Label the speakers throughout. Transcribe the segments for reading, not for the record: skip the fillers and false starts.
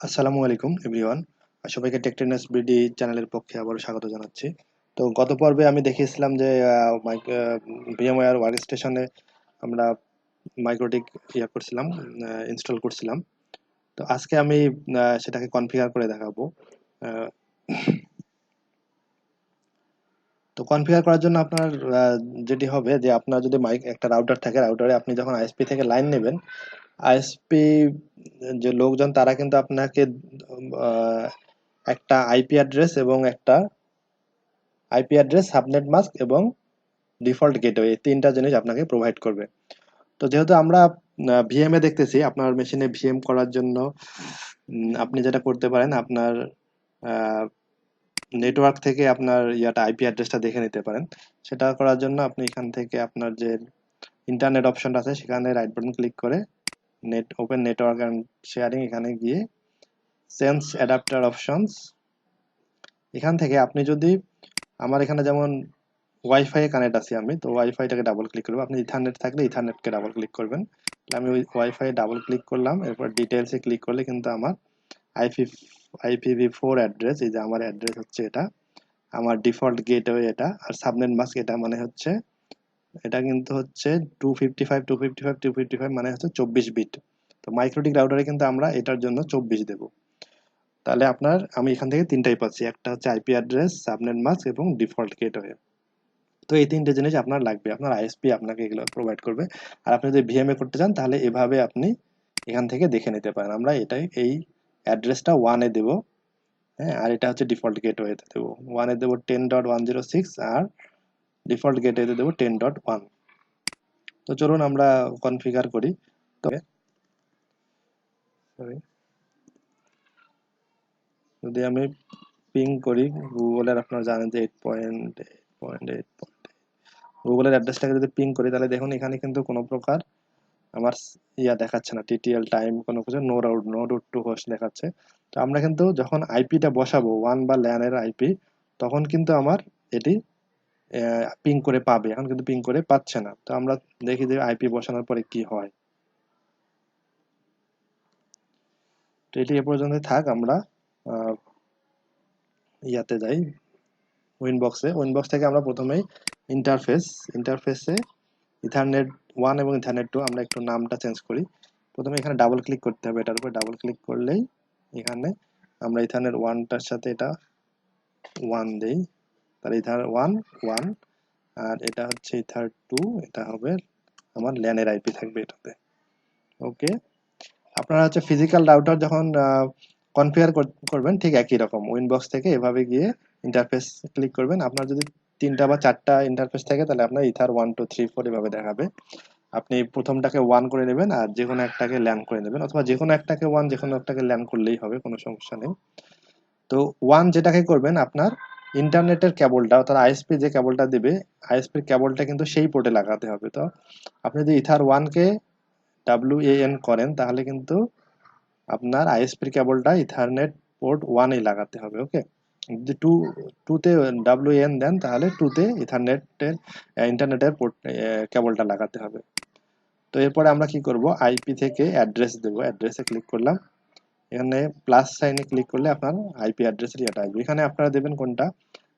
Speaker 1: আসসালামু আলাইকুম এভরিওয়ান। সবাইকে টেকটেনাস বিডি চ্যানেলের পক্ষে আবারও স্বাগত জানাচ্ছি। তো গত পর্বে আমি দেখিয়েছিলাম যে ভিএমওয়্যার ওয়ার্কস্টেশনে আমরা মাইক্রোটিক করছিলাম, ইনস্টল করছিলাম। তো আজকে আমি সেটাকে কনফিগার করে দেখাবো। আহ, তো কনফিগার করার জন্য আপনার যেটি হবে যে আপনার যদি একটা রাউটার থাকে, রাউটারে আপনি যখন আইএসপি থেকে লাইন নেবেন, আইএসপি যে লোকজন তারা কিন্তু আপনাকে আহ, একটা আইপি অ্যাড্রেস, সাবনেট মাস্ক এবং ডিফল্ট গেটওয়ে, এই তিনটা জিনিস আপনাকে প্রোভাইড করবে। তো যেহেতু আমরা ভিএম এ দেখতেছি, আপনার মেশিনে ভিএম করার জন্য আপনি যেটা করতে পারেন, আপনার নেটওয়ার্ক থেকে আপনার আইপি অ্যাড্রেসটা দেখে নিতে পারেন। সেটা করার জন্য আপনি এখান থেকে আপনার যে ইন্টারনেট অপশনটা আছে সেখানে রাইট বাটন ক্লিক করে ওপেন নেটওয়ার্ক অ্যান্ড শেয়ারিং, এখানে গিয়ে সেন্স অ্যাডাপ্টার অপশনস, এখান থেকে আপনি যদি, আমার এখানে যেমন ওয়াইফাই কানেক্ট আছি আমি, তো ওয়াইফাইটাকে ডাবল ক্লিক করবো। আপনি ইথারনেট থাকলে ইথারনেটকে ডাবল ক্লিক করবেন। তাহলে আমি ওই ওয়াইফাই ডাবল ক্লিক করলাম, এরপর ডিটেলসে ক্লিক করলে কিন্তু আমার আইপি IPv4 অ্যাড্রেস, এই যে আমার অ্যাড্রেস হচ্ছে এটা, আমার ডিফল্ট গেটওয়ে এটা, আর সাবনেট মাস্ক এটা মানে হচ্ছে, এটা কিন্তু হচ্ছে 255 মানে হচ্ছে 24 বিট। তো মাইক্রোটিক রাউটারে কিন্তু আমরা এটার জন্য 24 দেব। তাহলে আমি এখান থেকে তিনটাই পাচ্ছি, একটা হচ্ছে আইপি অ্যাড্রেস, সাবনেট মাস্ক এবং ডিফল্ট গেটওয়ে। তো এই তিনটে জিনিস আপনার লাগবে, আপনার আইএসপি আপনাকে এগুলো প্রোভাইড করবে। আর আপনি যদি ভিএমএ করতে চান তাহলে এভাবে আপনি এখান থেকে দেখে নিতে পারেন। আমরা এই অ্যাড্রেসটা 1-এ দেব, হ্যাঁ, আর এটা হচ্ছে ডিফল্ট গেটওয়েতে দেবো। 1-এ দেবো 10.106, আর ডিফল্ট গেটওয়েতে দেবো 10.1। তো চলুন আমরা কনফিগার করি। তো sorry, যদি আমি পিং করি গুগলের, আপনারা জানেন যে 8.8, গুগলের অ্যাড্রেসটাকে যদি পিং করি তাহলে দেখুন এখানে কিন্তু কোনো প্রকার আমার দেখাচ্ছে না, টিটিএল টাইম কোনো কিছু, নো রুট টু হোস্ট দেখাচ্ছে। তো আমরা কিন্তু যখন আইপিটা বসাবো ওয়ান বা ল্যানের আইপি, তখন কিন্তু আমার এটি পিং করে পাবে। এখন কিন্তু পিং করে পাচ্ছে না। তো আমরা দেখি যে আইপি বসানোর পরে কি হয়। তো এটি এ পর্যন্ত থাক, আমরা আহ, যাই উইনবক্স থেকে আমরা প্রথমেই ইন্টারফেসে ইথারনেট 1 এবং ইথারনেট 2 আমরা একটু নামটা চেঞ্জ করি। প্রথমে এখানে ডাবল ক্লিক করতে হবে, এটার উপর ডাবল ক্লিক করলেই এখানে আমরা ইথারনেট 1টার সাথে এটা 1 দেই, তাহলে ইথার 1 আর এটা হচ্ছে ইথার 2, এটা হবে আমার ল্যানের আইপি থাকবে এটাতে। ওকে, আপনারা হচ্ছে ফিজিক্যাল রাউটার যখন কনফিগার করবেন ঠিক একই রকম, উইনবক্স থেকে এভাবে গিয়ে ইন্টারফেস ক্লিক করবেন। আপনার যদি 3টা বা 4টা ইন্টারফেস থাকে তাহলে আপনার ইথার 1 2 3 4 এভাবে দেখাবে। আপনি প্রথমটাকে 1 করে নেবেন আর যে কোনো একটাকে ল্যান্ড করে নেবেন, অথবা যে কোনো একটাকে 1 যে কোনো একটাকে ল্যান্ড করলেই হবে, কোনো সমস্যা নেই। তো 1 যেটাকে করবেন, আপনার ইন্টারনেটের কেবলটা অর্থাৎ আইএসপি যে কেবলটা দিবে, আইএসপির কেবলটা কিন্তু সেই পোর্টে লাগাতে হবে। তো আপনি যদি ইথার 1-কে WAN করেন তাহলে কিন্তু আপনার আইএসপির কেবলটা ইথারনেট পোর্ট 1-এ লাগাতে হবে। ওকে, যদি টুতে WAN দেন তাহলে 2-তে ইন্টারনেটের পোর্ট কেবলটা লাগাতে হবে। তো এরপরে আমরা কি করব, আইপি থেকে অ্যাড্রেস দেবো, অ্যাড্রেসে ক্লিক করলাম, এখানে প্লাস সাইনে ক্লিক করলে আপনার আইপি অ্যাড্রেসের ইয়েটা আসবে। এখানে আপনারা দেবেন কোনটা,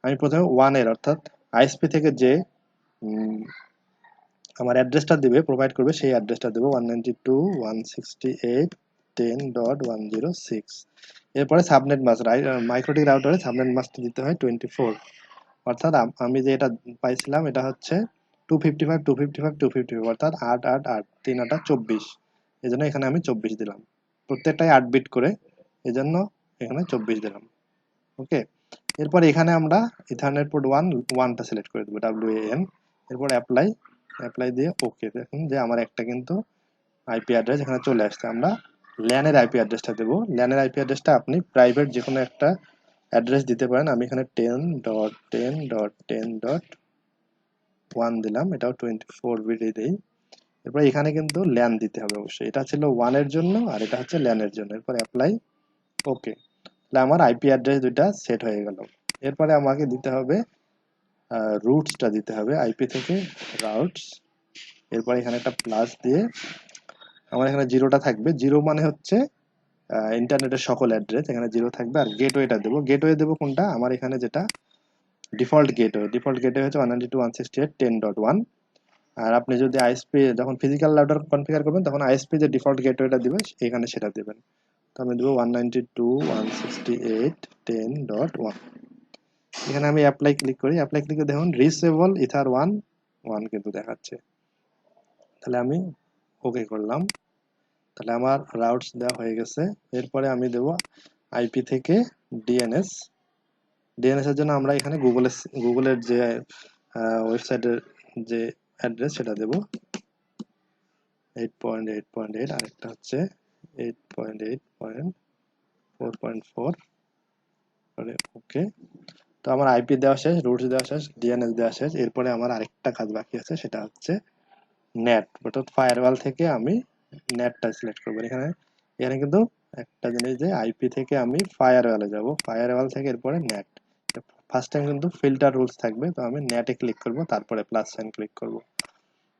Speaker 1: আমি প্রথমে 1-এর অর্থাৎ আইএসপি থেকে যে উম, আমার অ্যাড্রেসটা দিবে, প্রোভাইড করবে, সেই অ্যাড্রেসটা দেবো 192.168.10.106। এরপরে সাবনেট মাস্ক, মাইক্রোটিক রাউটারে সাবনেট মাস্ক দিতে হয় 24, অর্থাৎ আমি যে এটা পাইছিলাম এটা হচ্ছে 255 অর্থাৎ 888, 3 8 24, এই জন্য এখানে আমি 24 দিলাম। প্রত্যেকটাই 8 বিট করে, এই জন্য এখানে 24 দিলাম। ওকে, এরপর এখানে আমরা ইথারনেট পোর্ট 1টা সিলেক্ট করে দেবো, WAN, এরপর অ্যাপ্লাই দিয়ে ওকে। দেখুন যে আমার একটা কিন্তু আইপি অ্যাড্রেস এখানে চলে আসছে। আমরা ল্যানের আইপি অ্যাড্রেসটা দেবো। ল্যানের আইপি অ্যাড্রেসটা আপনি প্রাইভেট যে কোনো একটা অ্যাড্রেস দিতে পারেন। আমি এখানে 10.10.10.1 দিলাম, এটাও 24 বিটে দিই। এরপর এখানে কিন্তু ল্যান দিতে হবে অবশ্যই, এটা ছিল 1-এর জন্য আর এটা হচ্ছে ল্যানের জন্য। এরপর অ্যাপ্লাই ওকে, তাহলে আমার আইপি অ্যাড্রেস দুইটা সেট হয়ে গেল। এরপরে আমাকে দিতে হবে রুটসটা দিতে হবে, আইপি থেকে রাউটস, এরপর এখানে একটা প্লাস দিয়ে আমার এখানে 0টা থাকবে। 0 মানে হচ্ছে ইন্টারনেটের সকল অ্যাড্রেস এখানে 0 থাকবে, আর গেটওয়েটা দেবো। গেটওয়ে দেবো কোনটা, আমার এখানে যেটা ডিফল্ট গেটওয়ে হচ্ছে 192.168.10.1। আর আপনি যদি আইএসপি যখন ফিজিক্যাল রাউটার কনফিগার করবেন তখন আইএসপি যে ডিফল্ট গেটওয়েটা দিবে এখানে সেটা দেবেন। তো আমি দেবো 192.168.10.1। এখানে আমি অ্যাপ্লাই ক্লিক করি, অ্যাপ্লাই ক্লিক করে দেখুন রিচেবল ইথার 1 কিন্তু দেখাচ্ছে। তাহলে আমি ওকে করলাম, তাহলে আমার রাউটস দেওয়া হয়ে গেছে। এরপরে আমি দেব আইপি থেকে ডিএনএস। ডিএনএস এর জন্য আমরা এখানে গুগলের যে ওয়েবসাইটের যে অ্যাড্রেস সেটা দেব 8.8.8, আরেকটা হচ্ছে 8.8.4.4। ওকে, তো আমার আইপি দেওয়া শেষ, রুটস দেওয়া শেষ, ডিএনএস দেওয়া শেষ। এরপরে আমার আরেকটা কাজ বাকি আছে, সেটা হচ্ছে নেট, অর্থাৎ ফায়ারওয়াল থেকে আমি নেটটা সিলেক্ট করবো। এখানে এখানে কিন্তু একটা জিনিস যে আইপি থেকে আমি ফায়ারওয়ালে যাব, ফায়ারওয়াল থেকে এরপরে নেট। ফার্স্ট টাইম কিন্তু ফিল্টার রুলস থাকবে, তো আমি নেটে ক্লিক করব, তারপরে প্লাস সাইন ক্লিক করব।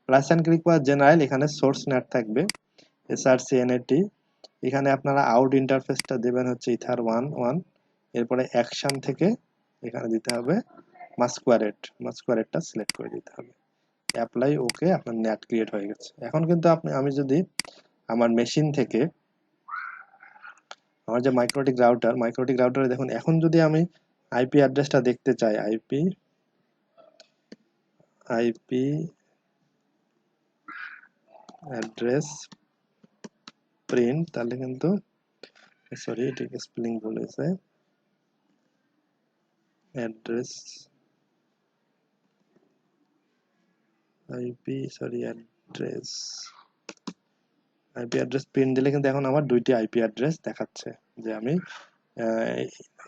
Speaker 1: প্লাস সাইন ক্লিক করার জেনারেল এখানে সোর্স নেট থাকবে এসআরসিএনএটি। এখানে আপনারা আউট ইন্টারফেসটা দেবেন হচ্ছে ইথার 1.1। এরপরে অ্যাকশন থেকে এখানে দিতে হবে মাস্কুয়ারেটটা সিলেক্ট করে দিতে হবে। অ্যাপ্লাই, ওকে, আপনার নেট ক্রিয়েট হয়ে গেছে। এখন কিন্তু আমি যদি আমার মেশিন থেকে আমার যে মাইক্রোটিক রাউটারে দেখুন, এখন যদি আমি আইপি অ্যাড্রেসটা দেখতে চাই, আইপি অ্যাড্রেস প্রিন্ট, তাহলে কিন্তু সরি এটিকে স্পেলিং ভুল হয়েছে, অ্যাড্রেস আইপি অ্যাড্রেস প্রিন্ট দিলে কিন্তু এখন আমার দুইটি আইপি অ্যাড্রেস দেখাচ্ছে, যে আমি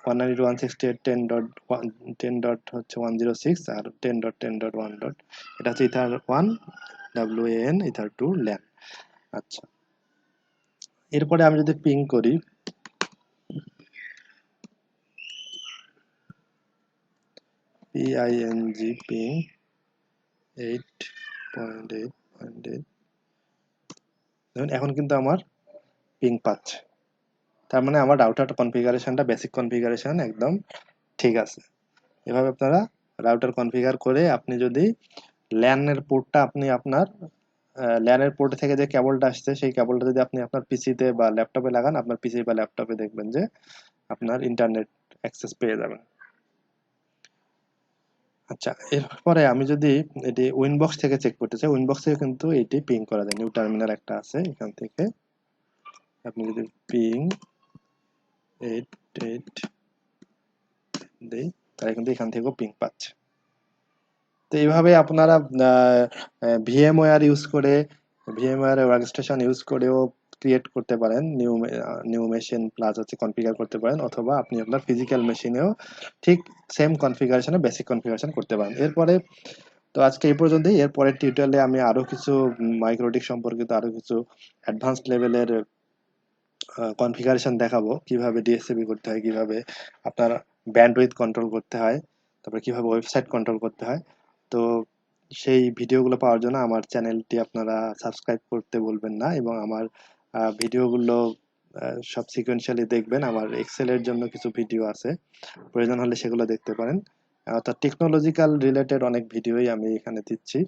Speaker 1: 192.168.10.10 আর 10.10.1. এটা হচ্ছে ইথার 1 WAN, ইথার2 LAN। আচ্ছা, এরপরে আমি যদি পিং করি, পিং 8.8.8, এখন কিন্তু আমার পিং পাচ্ছে। তার মানে আমার রাউটার কনফিগারেশনটা, বেসিক কনফিগারেশন একদম ঠিক আছে। এভাবে আপনারা রাউটার কনফিগার করে আপনি যদি ল্যানের পোর্টটা আপনি আপনার ল্যানের পোর্ট থেকে যে কেবলটা আসছে সেই কেবলটা যদি আপনি আপনার পিসিতে বা ল্যাপটপে লাগান, আপনার পিসি বা ল্যাপটপে দেখবেন যে আপনার ইন্টারনেট অ্যাক্সেস পেয়ে যাবেন। আচ্ছা, এরপরে আমি যদি এটি উইনবক্স থেকে চেক করতে চাই, উইনবক্স থেকে কিন্তু এটি পিং করা যায়। নিউ টার্মিনাল একটা আছে, এখান থেকে আপনি যদি পিং 88 দেই, তাহলে কিন্তু এখান থেকেও পিং পাচ্ছে। তো এইভাবে আপনারা ভিএমওয়্যার ইউজ করে, ভিএমওয়্যার ওয়ার্কস্টেশন ইউজ করেও ক্রিয়েট করতে পারেন, নিউ মেশিন প্লাস হচ্ছে কনফিগার করতে পারেন, অথবা আপনি আপনার ফিজিক্যাল মেশিনেও ঠিক সেম কনফিগারেশনে বেসিক কনফিগারেশন করতে পারেন। এরপরে তো আজকে এই পর্যন্তই। এরপরের টিউটোরিয়ালে আমি আরো কিছু মাইক্রোটিক সম্পর্কিত আরো কিছু অ্যাডভান্সড লেভেলের কনফিগারেশন দেখাবো, কিভাবে ডিএসসিপি করতে হয়, কিভাবে আপনার ব্যান্ডউইথ কন্ট্রোল করতে হয়, তারপরে কিভাবে ওয়েবসাইট কন্ট্রোল করতে হয়। তো সেই ভিডিওগুলো পাওয়ার জন্য আমার চ্যানেলটি আপনারা সাবস্ক্রাইব করতে বলবেন না, এবং আমার ভিডিওগুলো সব সিকোয়েন্সিয়ালি দেখবেন। আমার এক্সেলের জন্য কিছু ভিডিও আছে, প্রয়োজন হলে সেগুলো দেখতে পারেন। অর্থাৎ টেকনোলজিক্যাল রিলেটেড অনেক ভিডিওই আমি এখানে দিচ্ছি।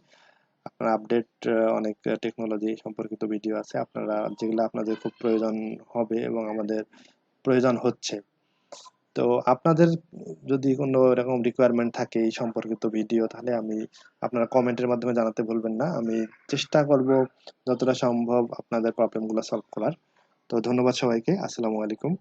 Speaker 1: আপনার আপডেট অনেক টেকনোলজি সম্পর্কিত ভিডিও আছে, আপনারা যেগুলো আপনাদের খুব প্রয়োজন হবে এবং আমাদের প্রয়োজন হচ্ছে। তো আপনাদের যদি কোনো এরকম রিকোয়ারমেন্ট থাকে এই সম্পর্কিত ভিডিও, তাহলে আপনারা কমেন্টের মাধ্যমে জানাতে ভুলবেন না। আমি চেষ্টা করব যতটা সম্ভব আপনাদের প্রবলেমগুলো সলভ করার। তো ধন্যবাদ সবাইকে, আসসালামু আলাইকুম।